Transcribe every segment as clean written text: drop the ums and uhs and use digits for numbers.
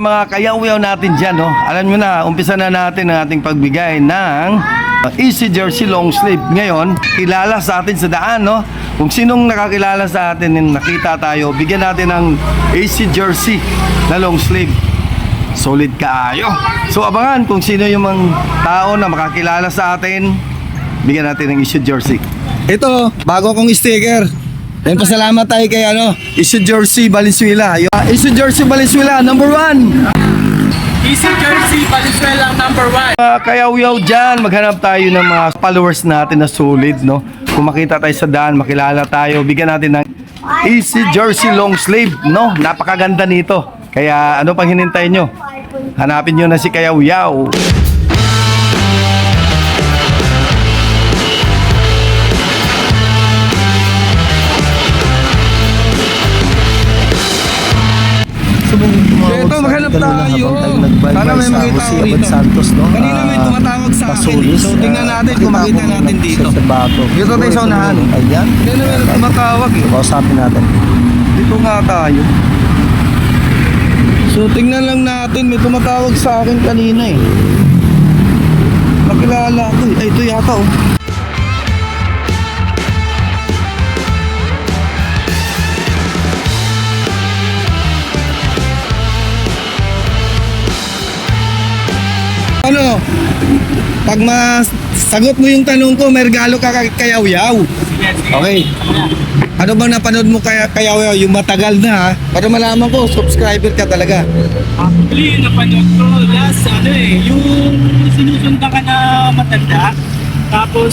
Mga kayaw-yaw natin dyan, no? Alam nyo na, umpisa na natin ang ating pagbigay ng Easy Jersey Long Sleeve. Ngayon, kilala sa atin sa daan, no? Kung sinong nakakilala sa atin yung nakita tayo, bigyan natin ng Easy Jersey na long sleeve. Solid kaayo. So abangan kung sino yung mga tao na makakilala sa atin, bigyan natin ng Easy Jersey. Ito, bago kong sticker. Then pasalamat tayo kay Easy Jersey Valenzuela. Easy Jersey Valenzuela, number 1. Easy Jersey Valenzuela, number 1. Kayaw-yaw dyan, maghanap tayo ng mga followers natin na solid, no? Kung makita tayo sa daan, makilala tayo, bigyan natin ng Easy Jersey Long Sleeve, no? Napakaganda nito. Kaya ano pang hinintay nyo? Hanapin nyo na si Kayaw-yaw. Ito, maghanap tayo. Sana may makita ako rito. Santos, no? Kanina may tumatawag sa akin. So, tingnan natin kung makita natin dito. Dito tayo sa unahan. Ayan. Kanina may tumatawag eh. Kausapin natin. Dito nga tayo. So, tingnan lang natin. May tumatawag sa akin kanina eh. Nakilala ko eh. Ay, ito yata oh. Ano? Pag masagot mo yung tanong ko, may regalo ka kay Kayaw-yaw. Okay. Ano bang napanood mo kay Kayaw-yaw? Yung matagal na ha? Para malaman ko, subscriber ka talaga. Actually, yung napanood ko last, yung sinusundan ka na matanda. Tapos,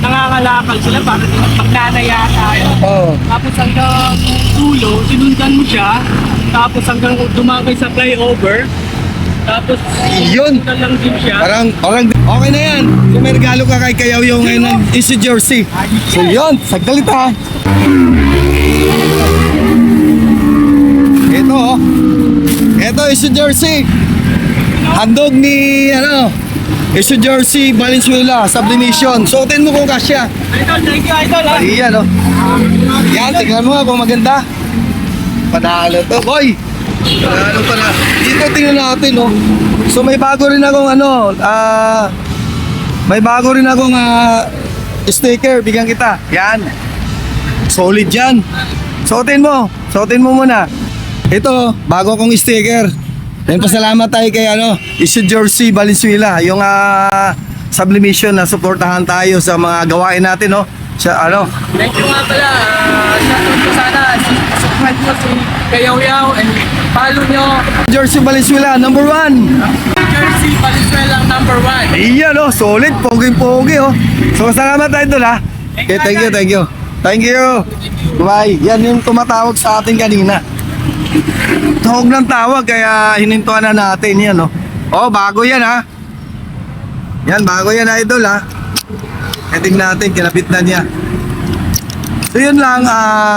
nangangalakal sila para magnanaya tayo. Oh. Tapos hanggang dulo, sinundan mo siya. Tapos hanggang dumagay sa flyover. Tapos, Yun. sinundan lang din siya. Parang okay na yan. So may regalo ka kay Kayaw-yaw ngayon ng Easy Jersey. So yun, sagdalit ha. Ito oh. Ito Easy Jersey. Handog ni Easy Jersey Valenzuela Sublimation. Suotin mo kung kasya. Idol, thank you, idol. Ha? Ayan oh. Yan, tingnan mo kung maganda. Panalo to, boy. Panalo pala. Dito tingnan natin oh. So may bago rin akong sticker, bigyan kita. Yan. Solid yan. Suotin mo muna. Ito, bago kong sticker. Then pasalamat tayo kay Easy Jersey Valenzuela, yung sublimation na suportahan tayo sa mga gawain natin, no? Thank you nga pala. Shoutout ko sana. Subscribe mo si Kayaw-yaw and follow nyo. Jersey Valenzuela, number 1. Jersey Valenzuela, number 1. Iyan, oh, solid, pogi-pogi, oh. So, salamat tayo doon, ha? Okay, thank you. Thank you. Bye. Yan yung tumatawag sa atin kanina. Tawag ng tawag, kaya hinintuan na natin yan, oh. Oh, bago yan, ha? Yan, bago yan, idol, ha? Tingnan natin, kinapit na niya. So, yun lang,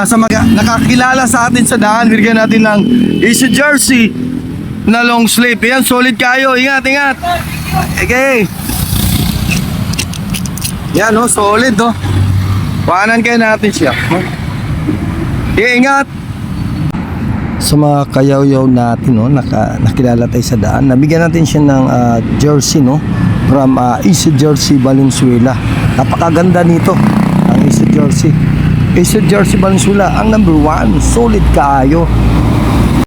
sa mga nakakilala sa atin sa daan, bigyan natin ng Easy Jersey na long sleeve. Yan, solid kayo. Ingat. Okay. Yan, oh, solid, oh. Kuhanan kayo natin siya. Okay, ingat. Sa mga kayaw-yaw natin, no, nakilala tayo sa daan, nabigyan natin siya ng jersey, no, from Easy Jersey Valenzuela. Napakaganda nito, ang Easy Jersey. Easy Jersey Valenzuela, ang number 1, solid kaayo.